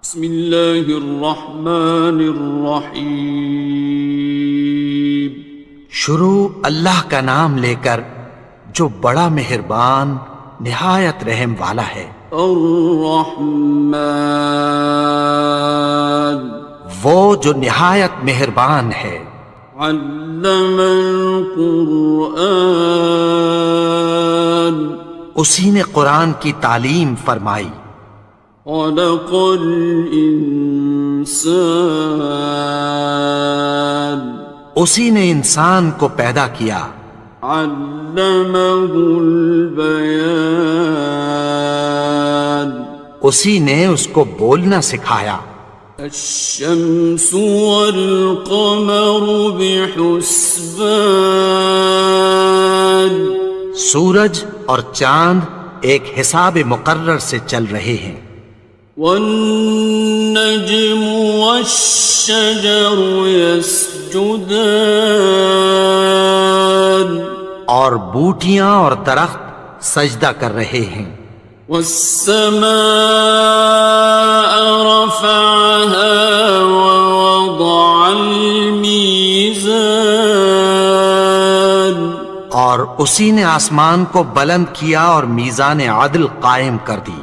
بسم اللہ الرحمن الرحیم۔ شروع اللہ کا نام لے کر جو بڑا مہربان نہایت رحم والا ہے۔ الرحمن، وہ جو نہایت مہربان ہے۔ علم القرآن، اسی نے قرآن کی تعلیم فرمائی۔ خلق الانسان، اسی نے انسان کو پیدا کیا۔ علمہ البیان، اسی نے اس کو بولنا سکھایا۔ الشمس والقمر بحسبان، سورج اور چاند ایک حساب مقرر سے چل رہے ہیں۔ والنجم والشجر يسجدان، اور بوٹیاں اور درخت سجدہ کر رہے ہیں۔ والسماء رفعها ووضع الميزان، اور اسی نے آسمان کو بلند کیا اور میزان عدل قائم کر دی۔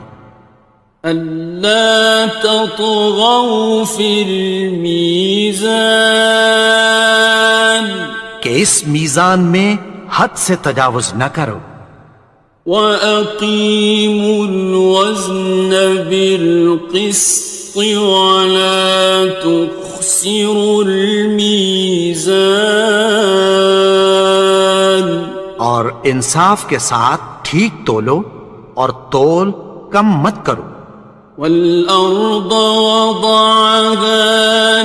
ألا تطغوا في الميزان، کہ اس میزان میں حد سے تجاوز نہ کرو۔ وَأَقِيمُوا الْوَزْنَ بِالْقِسْطِ وَلَا تُخْسِرُوا الْمِيزَانَ، اور انصاف کے ساتھ ٹھیک تولو اور تول کم مت کرو۔ وَالْأَرْضَ وَضَعَهَا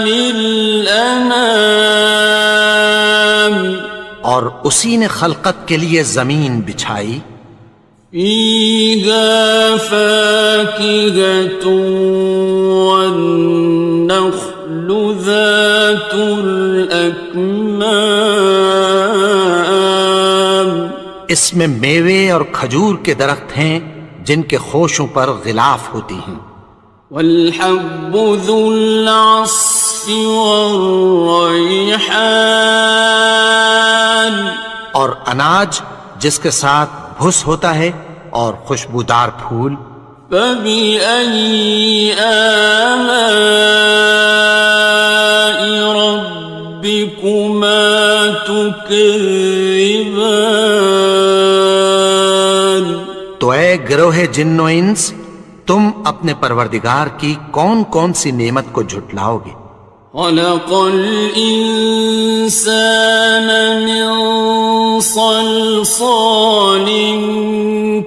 لِلْأَنَامِ، اور اسی نے خلقت کے لیے زمین بچھائی۔ فِيهَا فَاكِهَةٌ وَالنَّخْلُ ذَاتُ الْأَكْمَامِ، اس میں میوے اور کھجور کے درخت ہیں جن کے خوشوں پر غلاف ہوتی ہیں۔ وَالْحَبُّ ذُو الْعَصْفِ وَالرَّيْحَانِ، اور اناج جس کے ساتھ بھس ہوتا ہے اور خوشبودار پھول۔ فَبِأَيِّ آلَاءِ رَبِّكُمَا تُكَذِّبَانِ، تو اے گروہ جن و انس، تم اپنے پروردگار کی کون کون سی نعمت کو جھٹلاؤ گے؟ خَلَقَ الْإِنسَانَ مِنْ صَلْصَالٍ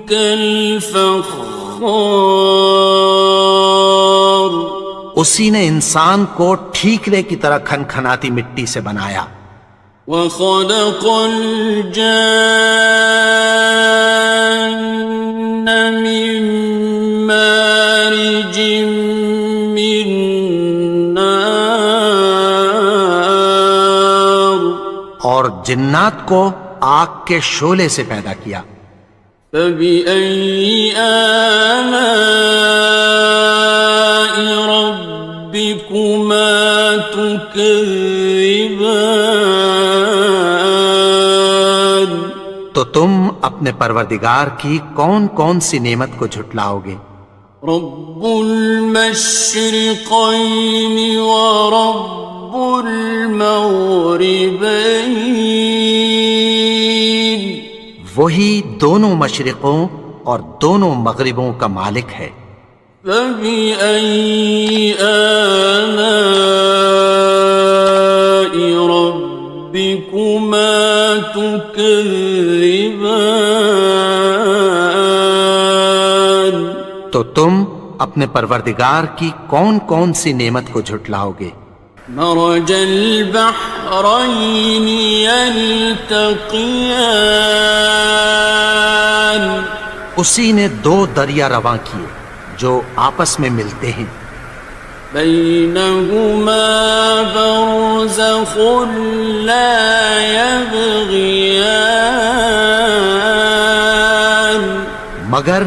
كَالْفَخَّارِ، اسی نے انسان کو ٹھیکرے کی طرح کھنکھناتی مٹی سے بنایا۔ وَخَلَقَ الْجَانَّ مِن مَّارِجٍ مِّن نَّارٍ، اور جنات کو آگ کے شعلے سے پیدا کیا۔ فَبِأَيِّ آلَاءِ رَبِّكُمَا تُكَذِّبَانِ، تو تم اپنے پروردگار کی کون کون سی نعمت کو جھٹلاؤ گے؟ رب المشرقین ورب المغربین، وہی دونوں مشرقوں اور دونوں مغربوں کا مالک ہے۔ فَبِأَيِّ آلَاءِ رَبِّكُمَا تُكَذِّبَانِ، تو تم اپنے پروردگار کی کون کون سی نعمت کو جھٹلاؤ گے؟ مرج البحرین یلتقیان، اسی نے دو دریا رواں کیے جو آپس میں ملتے ہیں۔ بینہما برزخ لا یبغیان، مگر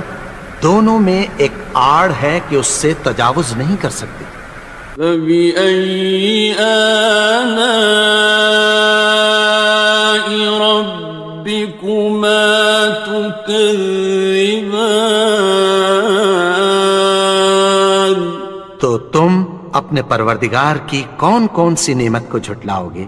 دونوں میں ایک آڑ ہے کہ اس سے تجاوز نہیں کر سکتے۔ فبأي آلاء ربكما تكذبان؟ تو تم اپنے پروردگار کی کون کون سی نعمت کو جھٹلاؤ گے؟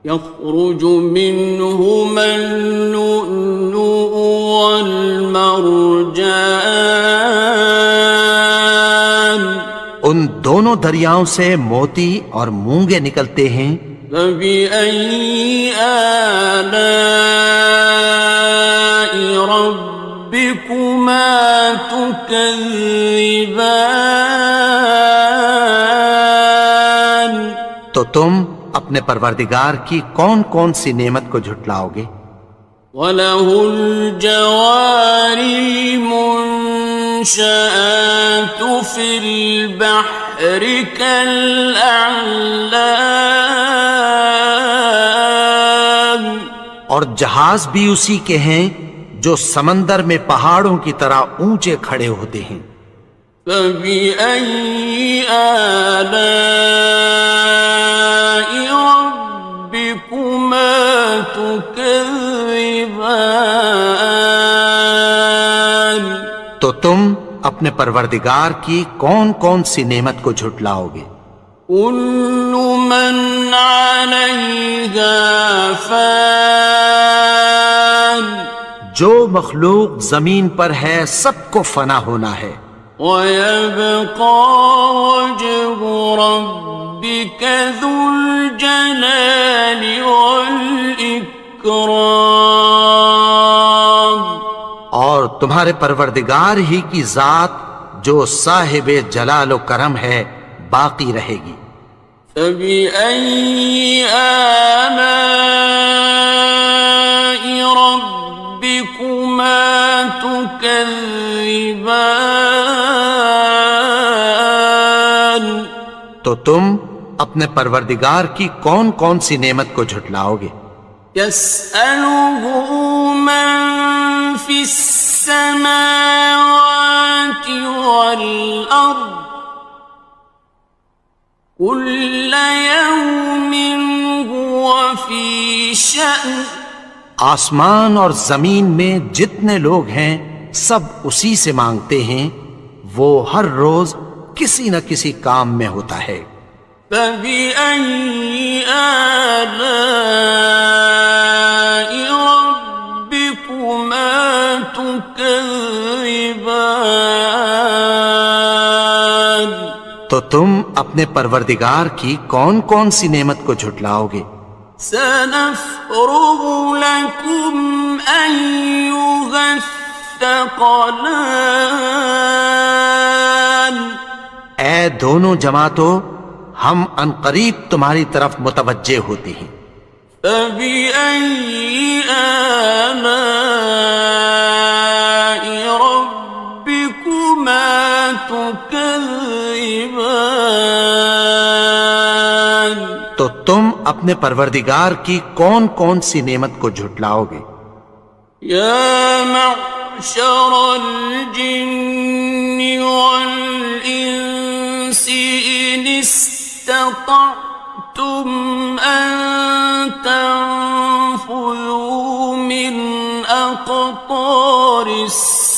يخرج منهما اللؤلؤ والمرجان ان دونوں دریاؤں سے موتی اور مونگے نکلتے ہیں۔ فبأي آلاء ربكما تكذبان؟ تو تم اپنے پروردگار کی کون کون سی نعمت کو جھٹلاؤ گے؟ وَلَهُ الْجَوَارِ الْمُنشَآتُ فِي الْبَحْرِ كَالْأَعْلَامِ، اور جہاز بھی اسی کے ہیں جو سمندر میں پہاڑوں کی طرح اونچے کھڑے ہوتے ہیں۔ فَبِأَيِّ آلَاءِ رَبِّكُمَا تُكَذِّبَانِ؟ تو تم اپنے پروردگار کی کون کون سی نعمت کو جھٹلاؤ گے؟ كُلُّ مَنْ عَلَيْهَا فَانٍ، جو مخلوق زمین پر ہے سب کو فنا ہونا ہے۔ وَيَبْقَى وَجْهُ رَبِّكَ ذُو الْجَلَالِ وَالْإِكْرَامِ، اور تمہارے پروردگار ہی کی ذات جو صاحب جلال و کرم ہے باقی رہے گی۔ فَبِأَيِّ آلَاءِ رَبِّكُمَا تُكَذِّبَانِ؟ تو تم اپنے پروردگار کی کون کون سی نعمت کو جھٹلاؤ گے؟ يَسْأَلُهُ مَن فِي السَّمَاوَاتِ وَالْأَرْضِ كُلَّ يَوْمٍ هُوَ فِي شَأْنٍ، آسمان اور زمین میں جتنے لوگ ہیں سب اسی سے مانگتے ہیں، وہ ہر روز کسی نہ کسی کام میں ہوتا ہے۔ فَبِأَيِّ آلَاءِ رَبِّكُمَا تُكَذِّبَانِ؟ تو تم اپنے پروردگار کی کون کون سی نعمت کو جھٹلاؤ گے؟ سَنَفْرُغُ لَكُمْ أَيُّهَ الثَّقَلَانِ؟ اے دونوں جماعتوں، ہم عنقریب تمہاری طرف متوجہ ہوتے ہیں۔ فَبِأَيِّ آلَاءِ رَبِّكُمَا تُكَذِّبَانِ؟ تو تم اپنے پروردگار کی کون کون سی نعمت کو جھٹلاؤ گے؟ يَا مَعْشَرَ الْجِنِّ وَالْإِنسِ إِنِ اسْتَطَعْتُمْ أَن تَنفُذُوا مِنْ أَقْطَارِ السَّمَاوَاتِ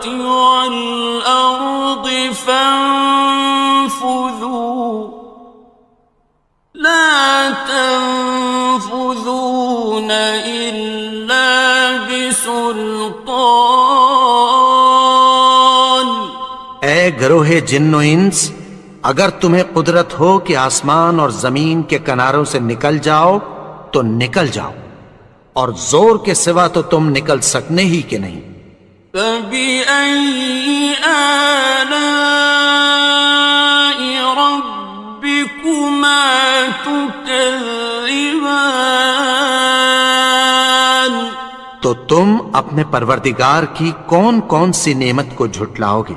وَالْأَرْضِ فَانفُذُوا لَا تَنفُذُونَ إِلَّا بِسُلْطَانٍ۔ اے گروہ جن و انس، اگر تمہیں قدرت ہو کہ آسمان اور زمین کے کناروں سے نکل جاؤ تو نکل جاؤ، اور زور کے سوا تو تم نکل سکنے ہی کہ نہیں۔ فَبِأَيِّ آلَاءِ رَبِّكُمَا تُكَذِّبَانِ؟ تو تم اپنے پروردگار کی کون کون سی نعمت کو جھٹلاؤ گے؟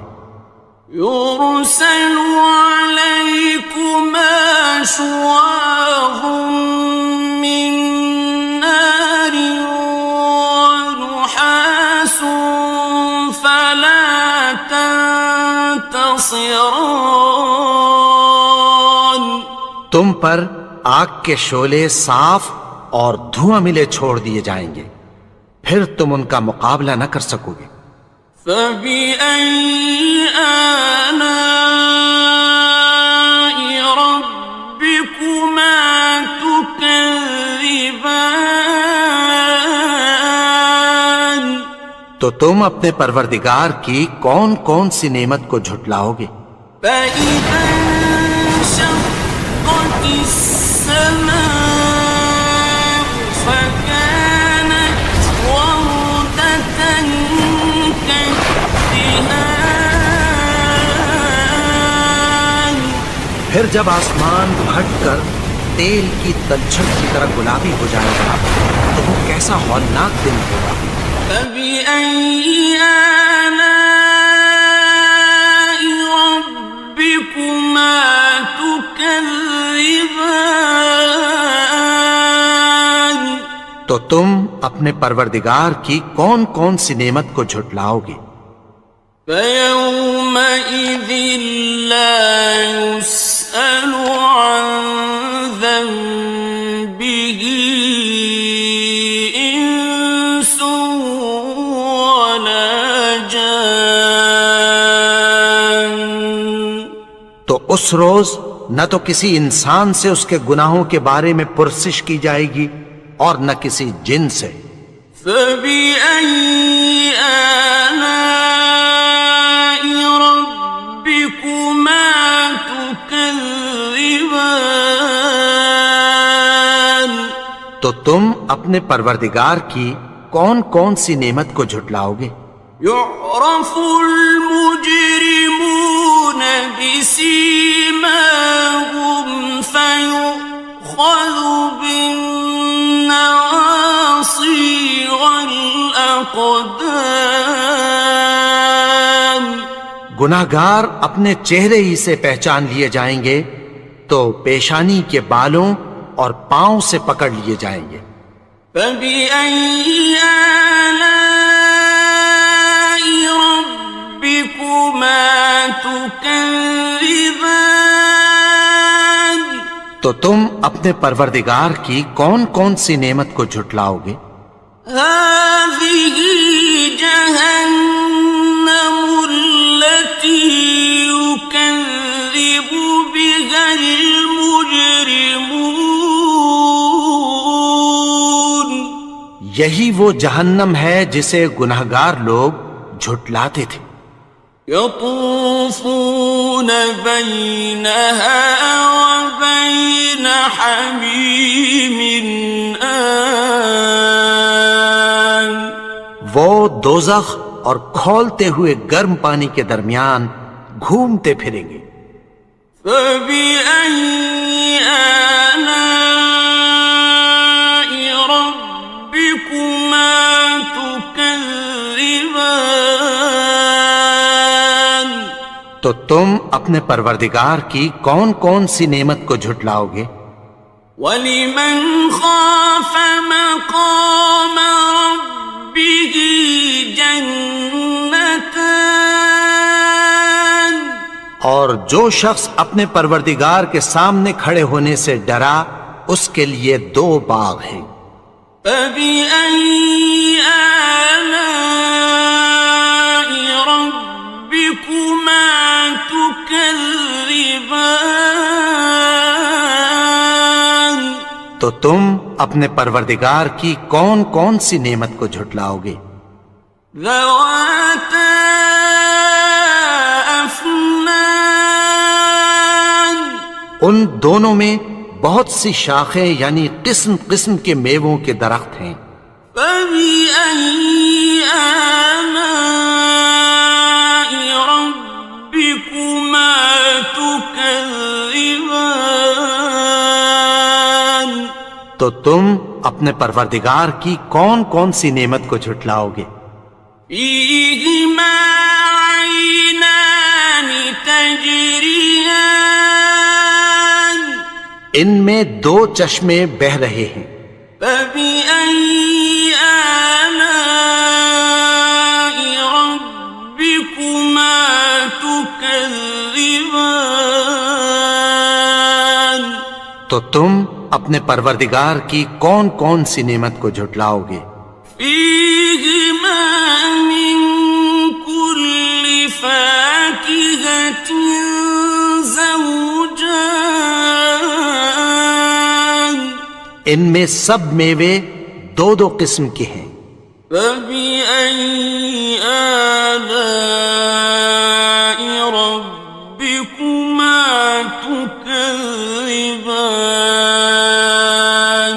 يُرْسَلُ عَلَيْكُمَا شُوَاظٌ مِّن نَّارٍ وَنُحَاسٌ فَلَا خاصران تم پر آگ کے شعلے صاف اور دھواں ملے چھوڑ دیے جائیں گے، پھر تم ان کا مقابلہ نہ کر سکو گے۔ فَبِأَيِّ آلَاءِ رَبِّكُمَا تُكَذِّبَانِ تو تم اپنے پروردگار کی کون کون سی نعمت کو جھٹلاؤ گے؟ فَإِذَا انشَقَّتِ السَّمَاءُ فَكَانَتْ وَرْدَةً كَالدِّهَانِ پھر جب آسمان پھٹ کر تیل کی تلچھٹ کی طرح گلابی ہو جائے گا تو وہ کیسا ہولناک دن ہوگا۔ فَبِأَيِّ آلَاءِ رَبِّكُمَا تُكَذِّبَانِ تو تم اپنے پروردگار کی کون کون سی نعمت کو جھٹلاؤ گے؟ فَيَوْمَئِذٍ لَا يُسْأَلُ عَنْ ذَنبِهِ إِنسٌ وَلَا جَانٌ تو اس روز نہ تو کسی انسان سے اس کے گناہوں کے بارے میں پرسش کی جائے گی اور نہ کسی جن سے۔ فَبِأَيِّ آلَاءِ رَبِّكُمَا تُكَذِّبَانِ تو تم اپنے پروردگار کی کون کون سی نعمت کو جھٹلاؤ گے؟ يُعْرَفُ الْمُجْرِمُونَ بِسِيمَاهُمْ فَيُؤْخَذُ بِالنَّوَاصِي وَالْأَقْدَامِ گناہگار اپنے چہرے ہی سے پہچان لیے جائیں گے تو پیشانی کے بالوں اور پاؤں سے پکڑ لیے جائیں گے۔ فَبِأَيِّ آلَاءِ رَبِّكُمَا تُكَذِّبَانِ تو تم اپنے پروردگار کی کون کون سی نعمت کو جھٹلاؤ گے؟ هَذِهِ جَهَنَّمُ الَّتِي يُكَذِّبُ بِهَا الْمُجْرِمُونَ یہی وہ جہنم ہے جسے گناہگار لوگ جھٹلاتے تھے۔ يطوفون بينها وبين حميم آن وہ دوزخ اور کھولتے ہوئے گرم پانی کے درمیان گھومتے پھریں گے۔ فَبِأَيِّ آلَاءِ رَبِّكُمَا تُكَذِّبَانِ تو تم اپنے پروردگار کی کون کون سی نعمت کو جھٹلاؤ گے؟ وَلِمَنْ خَافَ مَقَامَ رَبِّهِ جَنَّتَانِ اور جو شخص اپنے پروردگار کے سامنے کھڑے ہونے سے ڈرا اس کے لیے 2 باغ ہیں۔ فَبِأَيِّ آلَاءِ رَبِّكُمَا تُكَذِّبَانِ تو تم اپنے پروردگار کی کون کون سی نعمت کو جھٹلاؤ گے؟ ذَوَاتَا أَفْنَانٍ ان دونوں میں بہت سی شاخیں یعنی قسم قسم کے میووں کے درخت ہیں۔ فَبِأَيِّ آلَاءِ رَبِّكُمَا تُكَذِّبَانِ تو تم اپنے پروردگار کی کون کون سی نعمت کو جھٹلاؤ گے؟ فِيهِمَا عَيْنَانِ تَجْرِيَانِ ان میں 2 چشمے بہہ رہے ہیں۔ فَبِأَيِّ آلَاءِ رَبِّكُمَا تُكَذِّبَانِ تكذبان تو تم اپنے پروردگار کی کون کون سی نعمت کو جھٹلاؤ گے؟ فيهما من كل فاكهة زوجان ان میں سب میوے دو دو قسم کے ہیں۔ فبأي آلاء ربكما تكذبان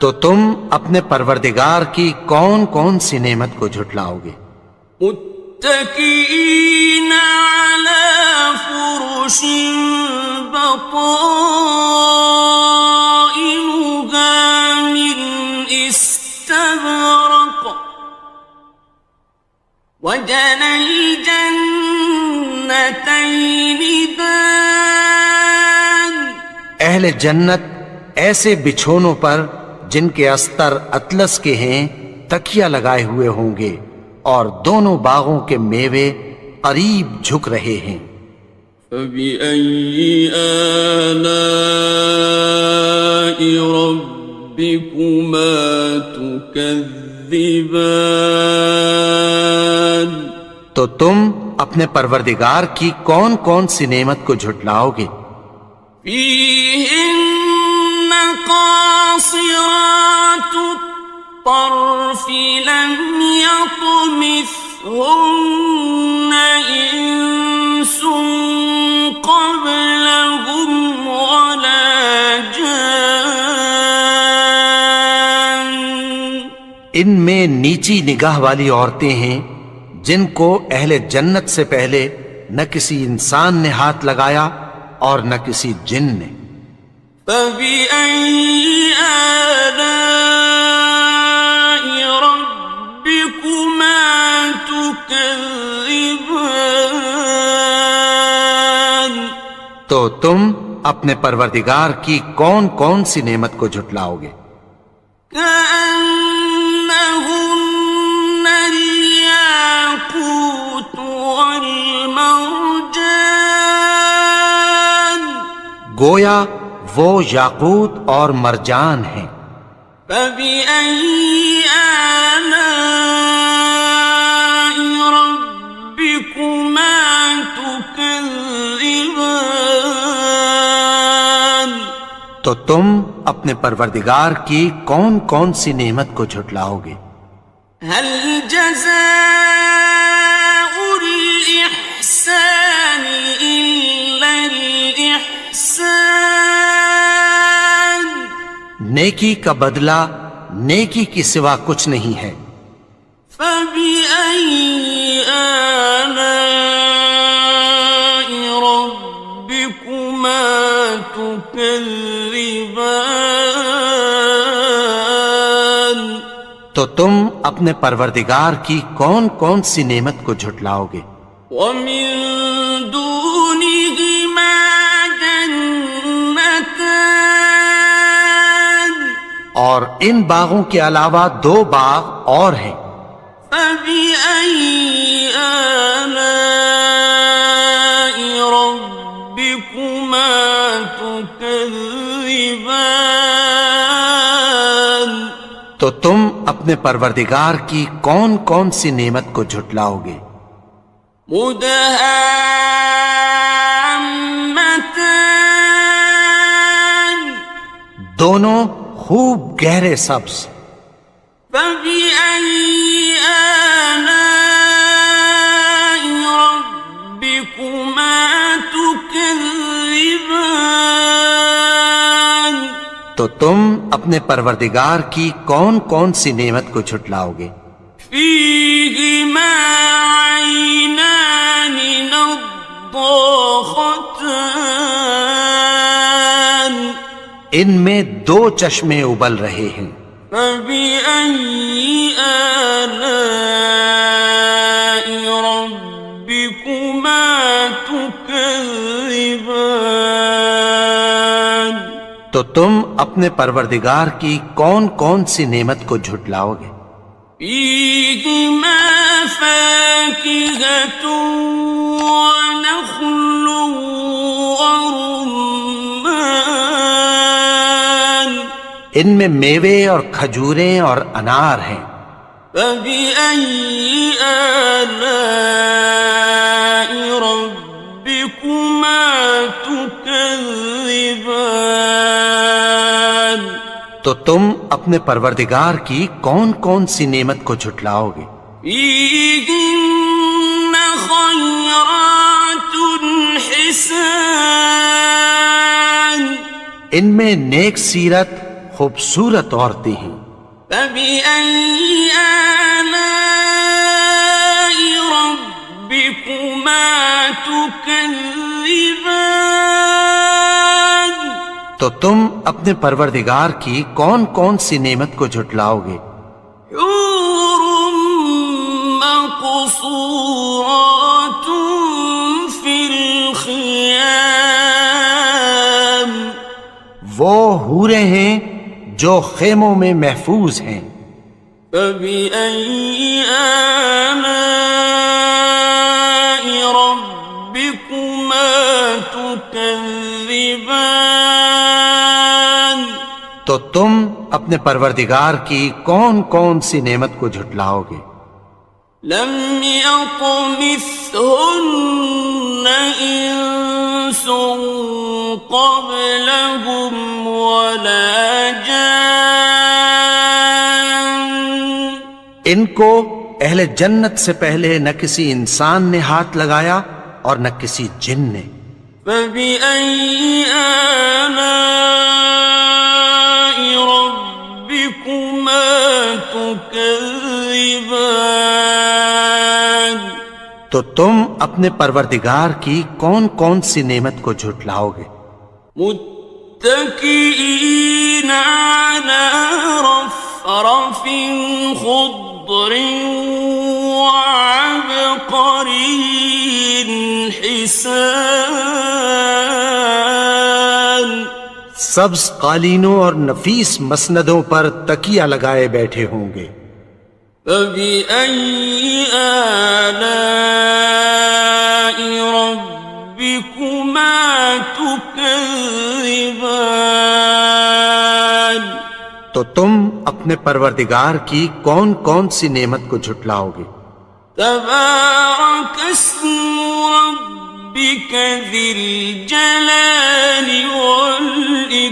تو تم اپنے پروردگار کی کون کون سی نعمت کو جھٹلاؤ گے؟ متكئين على فرش بطائنها من استبرق وجنى الجنتين دان اہل جنت ایسے بچھونوں پر جن کے استر اطلس کے ہیں تکیہ لگائے ہوئے ہوں گے، اور دونوں باغوں کے میوے قریب جھک رہے ہیں۔ فبأي آلاء ربكما تكذبان تو تم اپنے پروردگار کی کون کون سی نعمت کو جھٹلاؤ گے؟ فيهن قاصرات الطرف لم يطمثهن إنس قبلهم ولا جان ان میں نیچی نگاہ والی عورتیں ہیں جن کو اہل جنت سے پہلے نہ کسی انسان نے ہاتھ لگایا اور نہ کسی جن نے۔ فبأي آلاء ربكما تكذبان تو تم اپنے پروردگار کی کون کون سی نعمت کو جھٹلاؤ گے؟ كأنهن الياقوت والمرجان گویا وہ یاقوت اور مرجان ہیں۔ فبأي آلاء ربكما تكذبان تو تم اپنے پروردگار کی کون کون سی نعمت کو جھٹلاؤ گے؟ هل جزاء الإحسان إلا الإحسان نیکی کا بدلہ نیکی کی سوا کچھ نہیں ہے۔ فبأي آلاء ربكما تكذبان تو تم اپنے پروردگار کی کون کون سی نعمت کو جھٹلاؤ گے؟ ومن دونهما جنتان اور ان باغوں کے علاوہ دو باغ اور ہیں۔ فبأي آلاء ربكما تكذبان تو تم اپنے پروردگار کی کون کون سی نعمت کو جھٹلاؤ گے؟ مدهامتان دونوں خوب گہرے سبز۔ فبأي آلاء ربكما تكذبان تو تم اپنے پروردگار کی کون کون سی نعمت کو جھٹلاؤ گے؟ فيهما عينان نضاختان ان میں دو چشمے ابل رہے ہیں۔ فبأي آلاء ربكما تكذبان تو تم اپنے پروردگار کی کون کون سی نعمت کو جھٹلاؤ گے؟ فيهما فاكهة ونخل ورمان ان میں میوے اور کھجوریں اور انار ہیں. فبأي آلاء ربكما تكذبان تو تم اپنے پروردگار کی کون کون سی نعمت کو جھٹلاؤ گے؟ فيهن خيرات حسان ان میں نیک سیرت خوبصورت عورتیں ہیں. فبأي آلاء ربكما تكذبان تو تم اپنے پروردگار کی کون کون سی نعمت کو جھٹلاؤ گے؟ حور مقصورات في الخيام وہ حوریں ہیں جو خیموں میں محفوظ ہیں. فبأي آلاء ربكما تكذبان تو تم اپنے پروردگار کی کون کون سی نعمت کو جھٹلاؤ گے؟ لم يطمثهن إنس قبلهم ولا جان ان کو اہل جنت سے پہلے نہ کسی انسان نے ہاتھ لگایا اور نہ کسی جن نے. فبأي آلاء ربكما تكذبان تو تم اپنے پروردگار کی کون کون سی نعمت کو جھٹلاؤ گے؟ متكئين على رفرف خضر وعبقري حسان سبز قالینوں اور نفیس مسندوں پر تکیہ لگائے بیٹھے ہوں گے. فبأي آلاء ربكما تكذبان تو تم اپنے پروردگار کی کون کون سی نعمت کو جھٹلاؤ گے؟ تبارك اسم ربك ذي الجلال والإكرام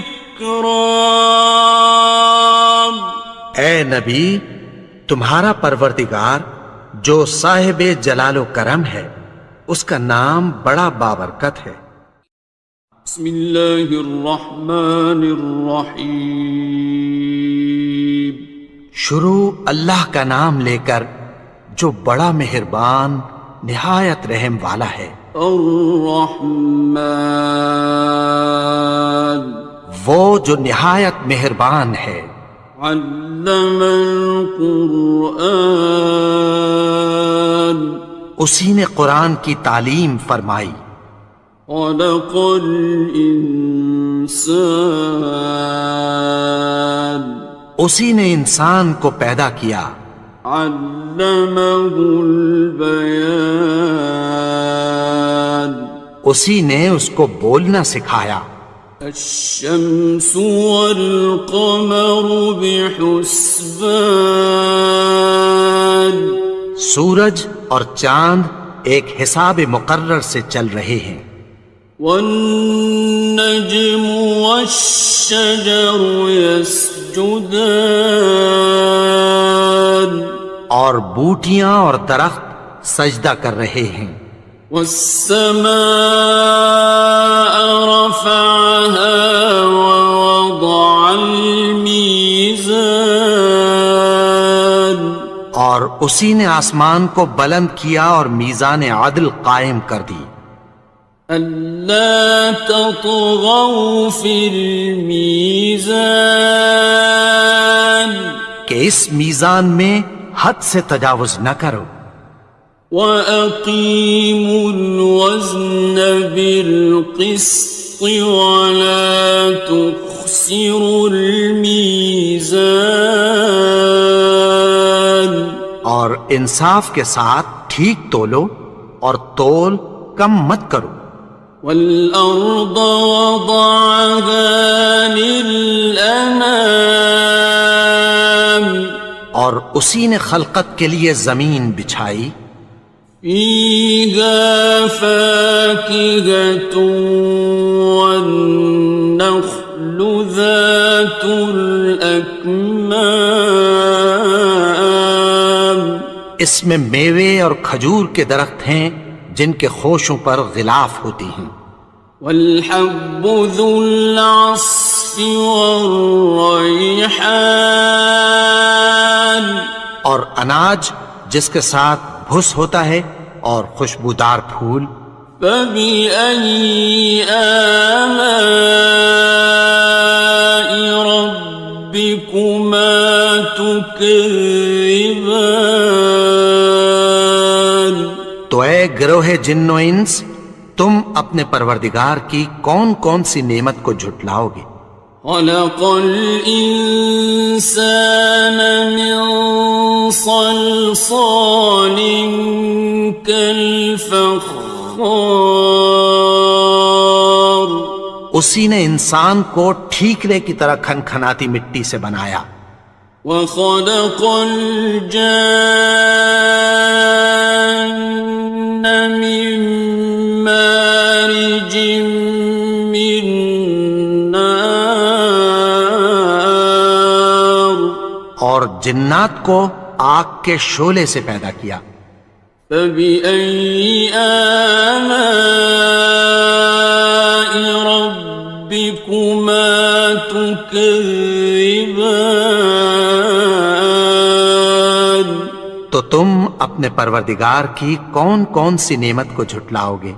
اے نبی، تمہارا پروردگار جو صاحب جلال و کرم ہے اس کا نام بڑا بابرکت ہے. بسم اللہ الرحمن الرحیم شروع اللہ کا نام لے کر جو بڑا مہربان نہایت رحم والا ہے. الرحمن وہ جو نہایت مہربان ہے. علم القرآن اسی نے قرآن کی تعلیم فرمائی. خلق الانسان اسی نے انسان کو پیدا کیا. علمہ البیان اسی نے اس کو بولنا سکھایا. الشمس والقمر بحسبان سورج اور چاند ایک حساب مقرر سے چل رہے ہیں. والنجم والشجر يسجدان اور بوٹیاں اور درخت سجدہ کر رہے ہیں. والسماء رفعها ووضع الميزان اور اسی نے آسمان کو بلند کیا اور میزان عدل قائم کر دی. ألا تطغوا في الميزان کہ اس میزان میں حد سے تجاوز نہ کرو. وَأَقِيمُوا الْوَزْنَ بِالْقِسْطِ وَلَا تُخْسِرُوا الْمِيزَانَ اور انصاف کے ساتھ ٹھیک تولو اور تول کم مت کرو. والأرض وضعها للأنام اور اسی نے خلقت کے لیے زمین بچھائی. فيها فاكهة والنخل ذات الأكمام اس میں میوے اور کھجور کے درخت ہیں جن کے خوشوں پر غلاف ہوتی ہیں. والحب ذو العصف والريحان اور اناج جس کے ساتھ بھس ہوتا ہے اور خوشبودار پھول. فبأي آلاء ربكما تكذبان تو اے گروہ جن و انس، تم اپنے پروردگار کی کون کون سی نعمت کو جھٹلاؤ گے؟ خلق الإنسان من صلصال كالفخار اسی نے انسان کو ٹھیکرے کی طرح کھنکھناتی مٹی سے بنایا. وخلق الجان من مارج من نار اور جنات کو آگ کے شعلے سے پیدا کیا. فبأي آلاء ربكما تكذبان تو تم اپنے پروردگار کی کون کون سی نعمت کو جھٹلاؤ گے؟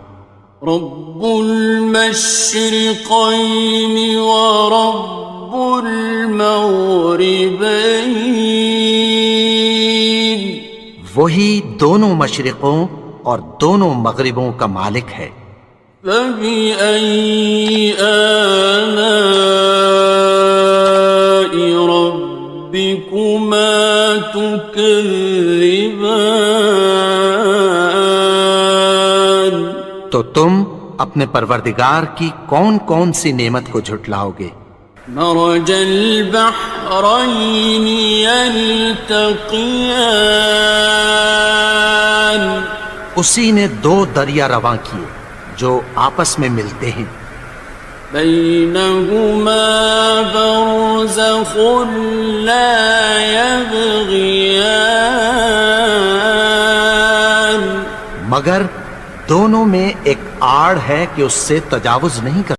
رب المشرقين ورب المغربين وہی دونوں مشرقوں اور دونوں مغربوں کا مالک ہے. فبأي آلاء ربكما تكذبان تو تم اپنے پروردگار کی کون کون سی نعمت کو جھٹلاؤ گے؟ مرج البحرين يلتقيان اسی نے دو دریا رواں کیے جو آپس میں ملتے ہیں. بينهما برزخ لا يبغيان مگر دونوں میں ایک آڑ ہے کہ اس سے تجاوز نہیں کر